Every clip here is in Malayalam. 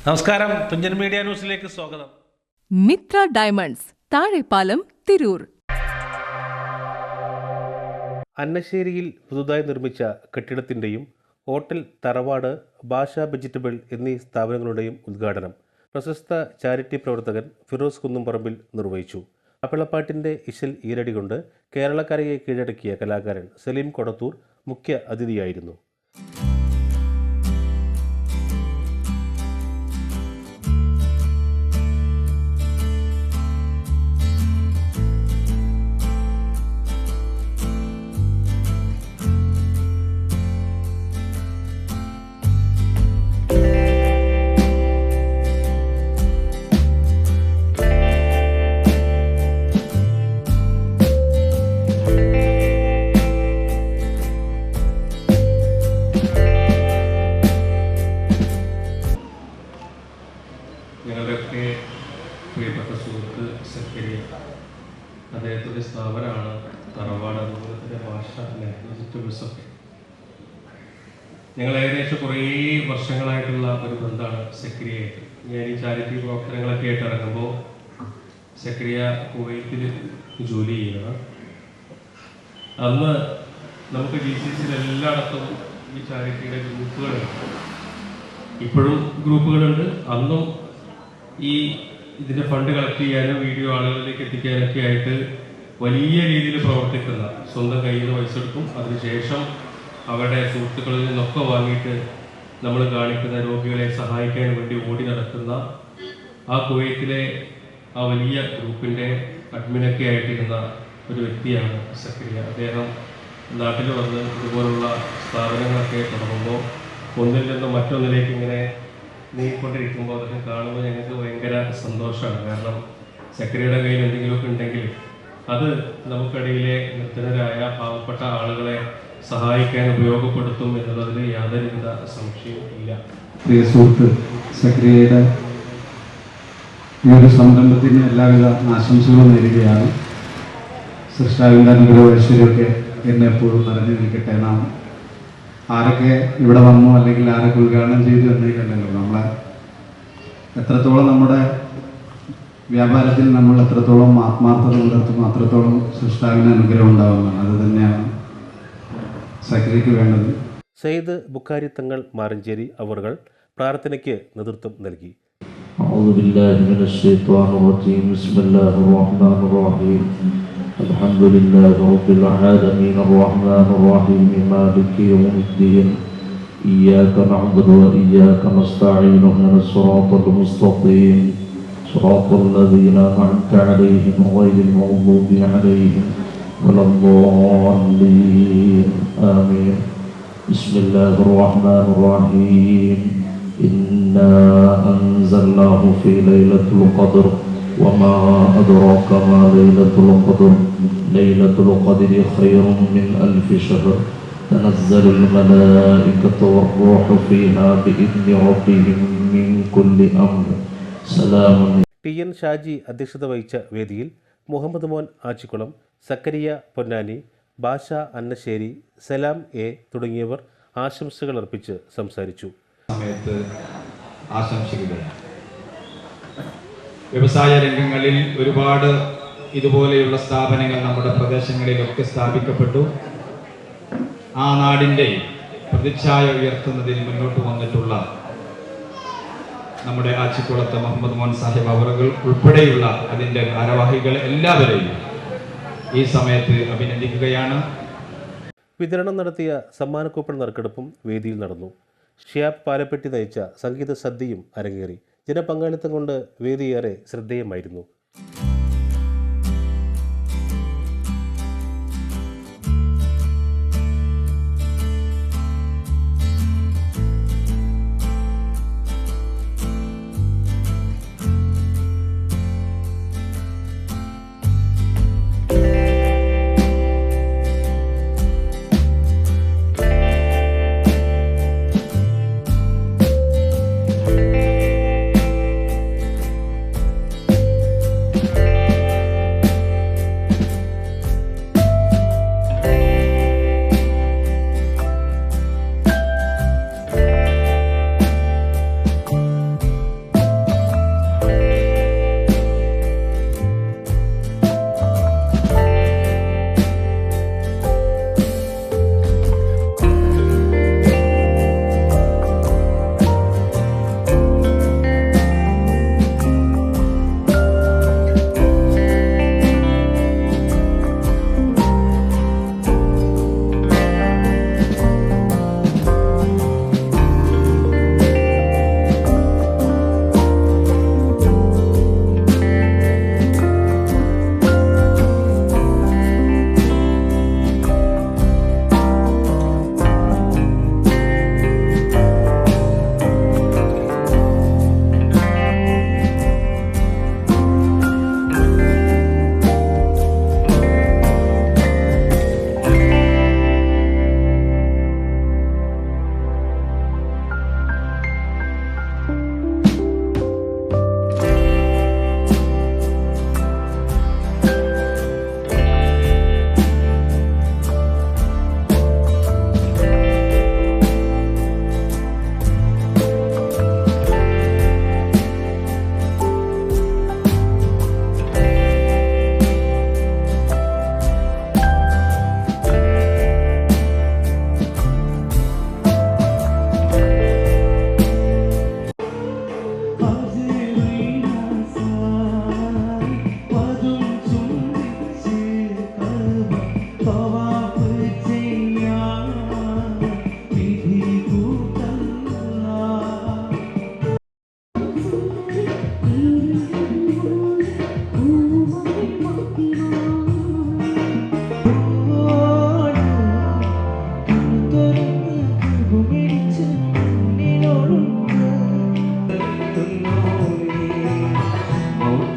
നമസ്കാരം, തുഞ്ചൻ മീഡിയ ന്യൂസിലേക്ക് സ്വാഗതം. മിത്ര ഡയമണ്ട്സ്, താഴെപ്പാലം, തിരൂർ. അന്നശ്ശേരിയിൽ പുതുതായി നിർമ്മിച്ച കെട്ടിടത്തിൻ്റെയും ഹോട്ടൽ തറവാട്, ഭാഷ വെജിറ്റബിൾ എന്നീ സ്ഥാപനങ്ങളുടെയും ഉദ്ഘാടനം പ്രശസ്ത ചാരിറ്റി പ്രവർത്തകൻ ഫിറോസ് കുന്നുംപറമ്പിൽ നിർവഹിച്ചു. മാപ്പിളപ്പാട്ടിൻ്റെ ഇശൽ ഈരടി കൊണ്ട് കേരളക്കരയെ കീഴടക്കിയ കലാകാരൻ സലീം കൊടത്തൂർ മുഖ്യ അതിഥിയായിരുന്നു. ഞങ്ങളുടെയൊക്കെ പ്രിയപ്പെട്ട സുഹൃത്ത് സക്കരിയ, അദ്ദേഹത്തിൻ്റെ സ്ഥാപനമാണ് തറവാട്, അതുപോലെ ഭാഷ വെജിറ്റബിൾസൊക്കെ. ഞങ്ങൾ ഏകദേശം കുറേ വർഷങ്ങളായിട്ടുള്ള ഒരു ബന്ധമാണ് സക്കരിയായിട്ട്. ഞാൻ ഈ ചാരിറ്റി പ്രവർത്തനങ്ങളൊക്കെ ആയിട്ട് ഇറങ്ങുമ്പോൾ സക്കരിയ കുവൈത്തിൽ ജോലി ചെയ്യുന്നത്. അന്ന് നമുക്ക് GCC എല്ലായിടത്തും ഈ ചാരിറ്റിയുടെ ഗ്രൂപ്പുകളുണ്ട്. ഇപ്പോഴും ഗ്രൂപ്പുകളുണ്ട്. അന്നും ഈ ഇതിൻ്റെ ഫണ്ട് കളക്ട് ചെയ്യാനും വീഡിയോ ആളുകളിലേക്ക് എത്തിക്കാനൊക്കെ ആയിട്ട് വലിയ രീതിയിൽ പ്രവർത്തിക്കുന്ന, സ്വന്തം കയ്യിൽ നിന്ന് പൈസ എടുക്കും, അതിനുശേഷം അവരുടെ സുഹൃത്തുക്കളിൽ നിന്നൊക്കെ വാങ്ങിയിട്ട് നമ്മൾ കാണിക്കുന്ന രോഗികളെ സഹായിക്കാൻ വേണ്ടി ഓടി നടക്കുന്ന ആ കുവൈത്തിലെ ആ വലിയ ഗ്രൂപ്പിൻ്റെ അഡ്മിനൊക്കെ ആയിട്ടിരുന്ന ഒരു വ്യക്തിയാണ് സക്കരിയ. അദ്ദേഹം നാട്ടിൽ വന്ന് ഇതുപോലുള്ള സ്ഥാപനങ്ങളൊക്കെ തുടങ്ങുമ്പോൾ ഒന്നിൽ നിന്നും മറ്റൊന്നിലേക്ക് ഇങ്ങനെ നീങ്ങിക്കൊണ്ടിരിക്കുമ്പോൾ അതൊക്കെ കാണുമ്പോൾ ഞങ്ങൾക്ക് ഭയങ്കര സന്തോഷമാണ്. കാരണം സക്കരിയയുടെ കയ്യിൽ എന്തെങ്കിലുമൊക്കെ ഉണ്ടെങ്കിൽ അത് നമുക്കിടയിലെ നിർധനരായ പാവപ്പെട്ട ആളുകളെ സഹായിക്കാൻ ഉപയോഗപ്പെടുത്തും എന്നുള്ളതിൽ യാതൊരുവിധ സംശയവും ഇല്ല. പ്രിയ സുഹൃത്ത് സക്കരിയയുടെ ഈ ഒരു സംരംഭത്തിന് എല്ലാവിധ ആശംസകളും നേരുകയാണ്. സൃഷ്ടാവിൻ്റെ അനുഗ്രഹ ഐശ്വര്യമൊക്കെ എന്നെ എപ്പോഴും നിറഞ്ഞു നിൽക്കട്ടെ. നാം ആരൊക്കെ ഇവിടെ വന്നു അല്ലെങ്കിൽ ആരൊക്കെ ഉദ്ഘാടനം ചെയ്തു എന്നതിലല്ലോ, നമ്മളെ എത്രത്തോളം നമ്മുടെ വ്യാപാരത്തിൽ നമ്മൾ എത്രത്തോളം ആത്മാർത്ഥത പുലർത്തുന്നു അത്രത്തോളം സൃഷ്ടാവിന് അനുഗ്രഹം ഉണ്ടാവുന്നതാണ്. അത് തന്നെയാണ് സക്കരിയയ്ക്ക് വേണ്ടത്. സയ്യിദ് ബുഖാരി തങ്ങൾ മാറഞ്ചേരി അവർകൾ പ്രാർത്ഥനയ്ക്ക് നേതൃത്വം നൽകി. الحمد لله رب العالمين الرحمن الرحيم مالك يوم الدين إياك نعبد وإياك نستعين اهدنا الصراط المستقيم صراط الذين أنعمت عليهم غير المغضوب عليهم ولا الضالين آمين. بسم الله الرحمن الرحيم إنا أنزلناه في ليلة القدر وما أدراك ما ليلة القدر ليلة القدر خير من 1000 شهر تنزل الملائكة والروح فيها بإذن ربهم من كل أمر سلام. TN ഷാജി അധ്യക്ഷത വഹിച്ച വേദിയിൽ മുഹമ്മദ് മോൻ ആച്ചിക്കുളം, സക്കരിയ പൊന്നാനി, ഭാഷ അന്നശ്ശേരി, സലാം A തുടങ്ങിയവർ ആശംസകൾ അർപ്പിച്ച് സംസാരിച്ചു. സമയത്ത് ആശംസിക്കുകയാണ്. വ്യവസായ രംഗങ്ങളിൽ ഒരുപാട് ഇതുപോലെയുള്ള സ്ഥാപനങ്ങൾ നമ്മുടെ പ്രദേശങ്ങളിലൊക്കെ സ്ഥാപിക്കപ്പെട്ടു. ആ നാടിൻ്റെ പ്രതിച്ഛായ ഉയർത്തുന്നതിന് മുന്നോട്ട് വന്നിട്ടുള്ള നമ്മുടെ ആച്ചിക്കുളത്ത് മുഹമ്മദ് മോൻ സാഹിബ് അവറുകൾ ഉൾപ്പെടെയുള്ള അതിൻ്റെ ഭാരവാഹികൾ എല്ലാവരെയും ഈ സമയത്ത് അഭിനന്ദിക്കുകയാണ്. വിതരണം നടത്തിയ സമ്മാന കൂപ്പൺ നറുക്കെടുപ്പും വേദിയിൽ നടന്നു. ഷിയാബ് പാലപ്പെട്ടി നയിച്ച സംഗീത സദ്യയും അരങ്ങേറി. ജനപങ്കാളിത്തം കൊണ്ട് വേദിയേറെ ശ്രദ്ധേയമായിരുന്നു.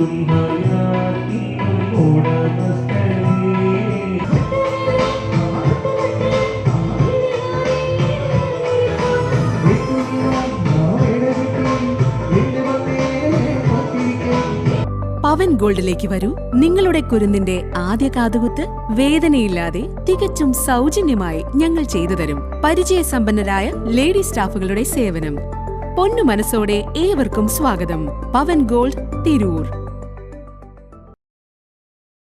പവൻ ഗോൾഡിലേക്ക് വരൂ. നിങ്ങളുടെ കുരുന്നിന്റെ ആദ്യ കാതുകുത്ത് വേദനയില്ലാതെ തികച്ചും സൗജന്യമായി ഞങ്ങൾ ചെയ്തു തരും. പരിചയസമ്പന്നരായ ലേഡി സ്റ്റാഫുകളുടെ സേവനം. പൊന്നു മനസ്സോടെ ഏവർക്കും സ്വാഗതം. പവൻ ഗോൾഡ്, തിരൂർ.